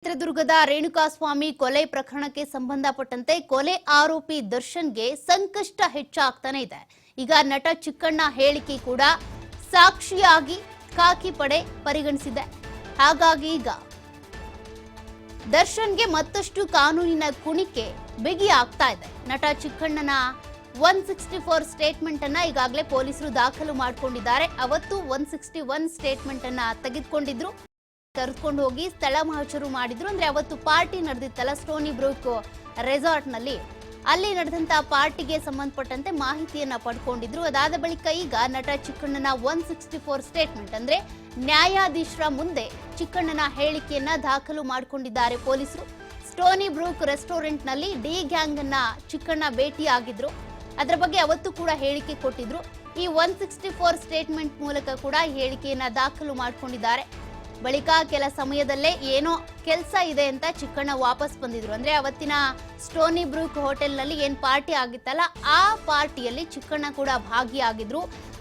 ಚಿತ್ರದುರ್ಗದ ರೇಣುಕಾಸ್ವಾಮಿ ಕೊಲೆ ಪ್ರಕರಣಕ್ಕೆ ಸಂಬಂಧಪಟ್ಟಂತೆ ಕೊಲೆ ಆರೋಪಿ ದರ್ಶನ್ಗೆ ಸಂಕಷ್ಟ ಹೆಚ್ಚಾಗ್ತಾನೆ ಇದೆ. ಈಗ ನಟ ಚಿಕ್ಕಣ್ಣ ಹೇಳಿಕೆ ಕೂಡ ಸಾಕ್ಷಿಯಾಗಿ ಖಾಕಿ ಪಡೆ ಪರಿಗಣಿಸಿದೆ. ಹಾಗಾಗಿ ಈಗ ದರ್ಶನ್ಗೆ ಮತ್ತಷ್ಟು ಕಾನೂನಿನ ಕುಣಿಕೆ ಬಿಗಿ ಆಗ್ತಾ ಇದೆ. ನಟ ಚಿಕ್ಕಣ್ಣನ 164 ಸ್ಟೇಟ್ಮೆಂಟ್ ಅನ್ನ ಈಗಾಗಲೇ ಪೊಲೀಸರು ದಾಖಲು ಮಾಡಿಕೊಂಡಿದ್ದಾರೆ. ಅವತ್ತು 161 ಸ್ಟೇಟ್ಮೆಂಟ್ ಅನ್ನ ತೆಗೆದುಕೊಂಡಿದ್ರು, ಕರೆದುಕೊಂಡು ಹೋಗಿ ಸ್ಥಳ ಮಹಜರು ಮಾಡಿದ್ರು. ಅಂದ್ರೆ ಅವತ್ತು ಪಾರ್ಟಿ ನಡೆದಿತ್ತಲ್ಲ ಸ್ಟೋನಿ ಬ್ರೂಕ್ ರೆಸಾರ್ಟ್ ನಲ್ಲಿ, ಅಲ್ಲಿ ನಡೆದಂತ ಪಾರ್ಟಿಗೆ ಸಂಬಂಧಪಟ್ಟಂತೆ ಮಾಹಿತಿಯನ್ನ ಪಡ್ಕೊಂಡಿದ್ರು. ಅದಾದ ಬಳಿಕ ಈಗ ನಟ ಚಿಕ್ಕಣ್ಣನ 164 ಸ್ಟೇಟ್ಮೆಂಟ್ ಅಂದ್ರೆ ನ್ಯಾಯಾಧೀಶರ ಮುಂದೆ ಚಿಕ್ಕಣ್ಣನ ಹೇಳಿಕೆಯನ್ನ ದಾಖಲು ಮಾಡಿಕೊಂಡಿದ್ದಾರೆ ಪೊಲೀಸರು. ಸ್ಟೋನಿ ಬ್ರೂಕ್ ರೆಸ್ಟೋರೆಂಟ್ ನಲ್ಲಿ ಡಿ ಗ್ಯಾಂಗ್ ಅನ್ನ ಚಿಕ್ಕಣ್ಣ ಭೇಟಿಯಾಗಿದ್ರು. ಅದರ ಬಗ್ಗೆ ಅವತ್ತು ಕೂಡ ಹೇಳಿಕೆ ಕೊಟ್ಟಿದ್ರು. ಈ 164 ಸ್ಟೇಟ್ಮೆಂಟ್ ಮೂಲಕ ಕೂಡ ಹೇಳಿಕೆಯನ್ನ ದಾಖಲು ಮಾಡಿಕೊಂಡಿದ್ದಾರೆ. ಬಳಿಕ ಕೆಲ ಸಮಯದಲ್ಲೇ ಏನೋ ಕೆಲಸ ಇದೆ ಅಂತ ಚಿಕ್ಕಣ್ಣ ವಾಪಸ್ ಬಂದಿದ್ರು. ಅಂದ್ರೆ ಅವತ್ತಿನ ಸ್ಟೋನಿ ಬ್ರೂಕ್ ಹೋಟೆಲ್ ನಲ್ಲಿ ಏನ್ ಪಾರ್ಟಿ ಆಗಿತ್ತಲ್ಲ, ಆ ಪಾರ್ಟಿಯಲ್ಲಿ ಚಿಕ್ಕಣ್ಣ ಕೂಡ ಭಾಗಿಯಾಗಿದ್ರು.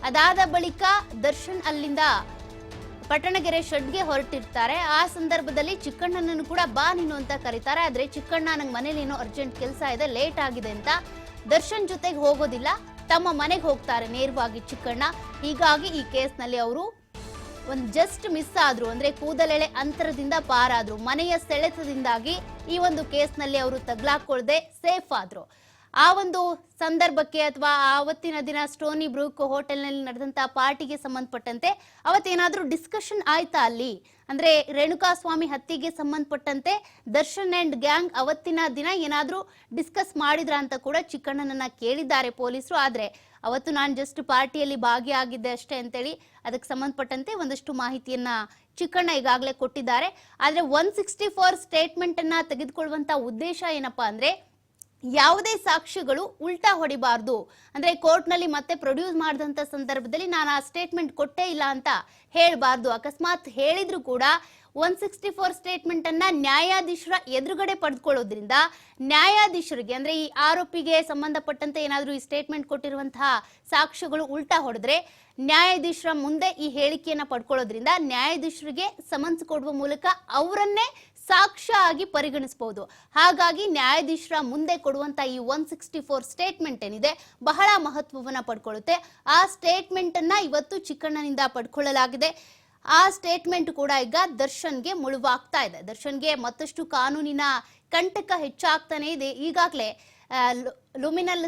ಅದಾದ ಬಳಿಕ ದರ್ಶನ್ ಅಲ್ಲಿಂದ ಪಟ್ಟಣಗೆರೆ ಶೆಡ್ಗೆ ಹೊರಟಿರ್ತಾರೆ. ಆ ಸಂದರ್ಭದಲ್ಲಿ ಚಿಕ್ಕಣ್ಣನನ್ನು ಕೂಡ ಬಾ ನೀನು ಅಂತ ಕರೀತಾರೆ. ಆದ್ರೆ ಚಿಕ್ಕಣ್ಣ ನಂಗೆ ಮನೇಲಿ ಏನೋ ಅರ್ಜೆಂಟ್ ಕೆಲಸ ಇದೆ, ಲೇಟ್ ಆಗಿದೆ ಅಂತ ದರ್ಶನ್ ಜೊತೆಗೆ ಹೋಗೋದಿಲ್ಲ, ತಮ್ಮ ಮನೆಗೆ ಹೋಗ್ತಾರೆ ನೇರವಾಗಿ ಚಿಕ್ಕಣ್ಣ. ಹೀಗಾಗಿ ಈ ಕೇಸ್ನಲ್ಲಿ ಅವರು ಒಂದು ಜಸ್ಟ್ ಮಿಸ್ ಆದ್ರು, ಅಂದ್ರೆ ಕೂದಲೆಳೆ ಅಂತರದಿಂದ ಪಾರಾದ್ರು. ಮನೆಯ ಸೆಳೆತದಿಂದಾಗಿ ಈ ಒಂದು ಕೇಸ್ನಲ್ಲಿ ಅವರು ತಗ್ಲಾಕೊಳ್ಳದೆ ಸೇಫ್ ಆದ್ರು. ಆ ಒಂದು ಸಂದರ್ಭಕ್ಕೆ ಅಥವಾ ಆವತ್ತಿನ ದಿನ ಸ್ಟೋನಿ ಬ್ರೂಕ್ ಹೋಟೆಲ್ನಲ್ಲಿ ನಡೆದಂತ ಪಾರ್ಟಿಗೆ ಸಂಬಂಧಪಟ್ಟಂತೆ ಅವತ್ತೇನಾದ್ರೂ ಡಿಸ್ಕಷನ್ ಆಯ್ತಾ ಅಲ್ಲಿ? ಅಂದ್ರೆ ರೇಣುಕಾಸ್ವಾಮಿ ಹತ್ಯೆಗೆ ಸಂಬಂಧಪಟ್ಟಂತೆ ದರ್ಶನ್ ಅಂಡ್ ಗ್ಯಾಂಗ್ ಅವತ್ತಿನ ದಿನ ಏನಾದ್ರೂ ಡಿಸ್ಕಸ್ ಮಾಡಿದ್ರ ಅಂತ ಕೂಡ ಚಿಕ್ಕಣ್ಣನನ್ನ ಕೇಳಿದ್ದಾರೆ ಪೊಲೀಸರು. ಆದ್ರೆ ಅವತ್ತು ನಾನು ಜಸ್ಟ್ ಪಾರ್ಟಿಯಲ್ಲಿ ಭಾಗಿಯಾಗಿದ್ದೆ ಅಷ್ಟೇ ಅಂತೇಳಿ ಅದಕ್ಕೆ ಸಂಬಂಧಪಟ್ಟಂತೆ ಒಂದಷ್ಟು ಮಾಹಿತಿಯನ್ನ ಚಿಕ್ಕಣ್ಣ ಈಗಾಗಲೇ ಕೊಟ್ಟಿದ್ದಾರೆ. ಆದ್ರೆ 164 ಸ್ಟೇಟ್ಮೆಂಟ್ ಅನ್ನ ತೆಗೆದುಕೊಳ್ಳುವಂತ ಉದ್ದೇಶ ಏನಪ್ಪಾ ಅಂದ್ರೆ, ಯಾವುದೇ ಸಾಕ್ಷ್ಯಗಳು ಉಲ್ಟಾ ಹೊಡಿಬಾರ್ದು. ಅಂದ್ರೆ ಕೋರ್ಟ್ ನಲ್ಲಿ ಮತ್ತೆ ಪ್ರೊಡ್ಯೂಸ್ ಮಾಡಿದಂತ ಸಂದರ್ಭದಲ್ಲಿ ನಾನು ಆ ಸ್ಟೇಟ್ಮೆಂಟ್ ಕೊಟ್ಟೇ ಇಲ್ಲ ಅಂತ ಹೇಳ್ಬಾರ್ದು. ಅಕಸ್ಮಾತ್ ಹೇಳಿದ್ರು ಕೂಡ 164 ಸ್ಟೇಟ್ಮೆಂಟ್ ಅನ್ನ ನ್ಯಾಯಾಧೀಶರ ಎದುರುಗಡೆ ಪಡೆದುಕೊಳ್ಳೋದ್ರಿಂದ ನ್ಯಾಯಾಧೀಶರಿಗೆ, ಅಂದ್ರೆ ಈ ಆರೋಪಿಗೆ ಸಂಬಂಧಪಟ್ಟಂತೆ ಏನಾದ್ರೂ ಈ ಸ್ಟೇಟ್ಮೆಂಟ್ ಕೊಟ್ಟಿರುವಂತಹ ಸಾಕ್ಷ್ಯಗಳು ಉಲ್ಟಾ ಹೊಡೆದ್ರೆ ನ್ಯಾಯಾಧೀಶರ ಮುಂದೆ ಈ ಹೇಳಿಕೆಯನ್ನ ಪಡ್ಕೊಳ್ಳೋದ್ರಿಂದ ನ್ಯಾಯಾಧೀಶರಿಗೆ ಸಮನ್ಸ್ ಕೊಡುವ ಮೂಲಕ ಅವರನ್ನೇ ಸಾಕ್ಷ್ಯ ಆಗಿ ಪರಿಗಣಿಸಬಹುದು. ಹಾಗಾಗಿ ನ್ಯಾಯಾಧೀಶರ ಮುಂದೆ ಕೊಡುವಂತ ಈ 164 ಸ್ಟೇಟ್ಮೆಂಟ್ ಏನಿದೆ ಬಹಳ ಮಹತ್ವವನ್ನ ಪಡ್ಕೊಳ್ಳುತ್ತೆ. ಆ ಸ್ಟೇಟ್ಮೆಂಟ್ ಅನ್ನ ಇವತ್ತು ಚಿಕ್ಕಣ್ಣನಿಂದ ಪಡ್ಕೊಳ್ಳಲಾಗಿದೆ. ಆ ಸ್ಟೇಟ್ಮೆಂಟ್ ಕೂಡ ಈಗ ದರ್ಶನ್ಗೆ ಮುಳುವಾಗ್ತಾ ಇದೆ. ದರ್ಶನ್ಗೆ ಮತ್ತಷ್ಟು ಕಾನೂನಿನ ಕಂಟಕ ಹೆಚ್ಚಾಗ್ತಾನೆ ಇದೆ. ಈಗಾಗಲೇ ಲುಮಿನಲ್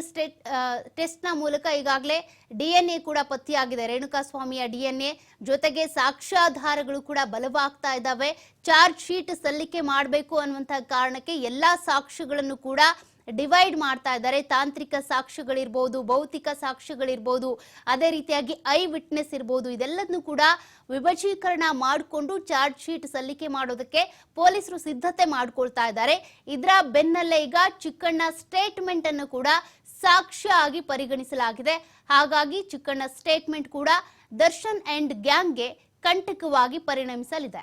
ಟೆಸ್ಟ್ ನ ಮೂಲಕ ಈಗಾಗಲೇ DNA ಕೂಡ ಪತ್ತೆಯಾಗಿದೆ. ರೇಣುಕಾಸ್ವಾಮಿಯ DNA ಜೊತೆಗೆ ಸಾಕ್ಷ್ಯಾಧಾರಗಳು ಕೂಡ ಬಲವಾಗ್ತಾ ಇದ್ದಾವೆ. ಚಾರ್ಜ್ ಶೀಟ್ ಸಲ್ಲಿಕೆ ಮಾಡಬೇಕು ಅನ್ನುವಂತಹ ಕಾರಣಕ್ಕೆ ಎಲ್ಲಾ ಸಾಕ್ಷ್ಯಗಳನ್ನು ಕೂಡ ಡಿವೈಡ್ ಮಾಡ್ತಾ ಇದ್ದಾರೆ. ತಾಂತ್ರಿಕ ಸಾಕ್ಷ್ಯಗಳಿರ್ಬೋದು, ಭೌತಿಕ ಸಾಕ್ಷ್ಯಗಳಿರ್ಬೋದು, ಅದೇ ರೀತಿಯಾಗಿ ಐ ವಿಟ್ನೆಸ್ ಇರ್ಬೋದು, ಇದೆಲ್ಲದನ್ನು ಕೂಡ ವಿಭಜೀಕರಣ ಮಾಡಿಕೊಂಡು ಚಾರ್ಜ್ ಶೀಟ್ ಸಲ್ಲಿಕೆ ಮಾಡೋದಕ್ಕೆ ಪೊಲೀಸರು ಸಿದ್ಧತೆ ಮಾಡ್ಕೊಳ್ತಾ ಇದ್ದಾರೆ. ಇದರ ಬೆನ್ನಲ್ಲೇ ಈಗ ಚಿಕ್ಕಣ್ಣ ಸ್ಟೇಟ್ಮೆಂಟ್ ಅನ್ನು ಕೂಡ ಸಾಕ್ಷ್ಯ ಆಗಿ ಪರಿಗಣಿಸಲಾಗಿದೆ. ಹಾಗಾಗಿ ಚಿಕ್ಕಣ್ಣ ಸ್ಟೇಟ್ಮೆಂಟ್ ಕೂಡ ದರ್ಶನ್ ಅಂಡ್ ಗ್ಯಾಂಗ್ಗೆ ಕಂಟಕವಾಗಿ ಪರಿಣಮಿಸಲಿದೆ.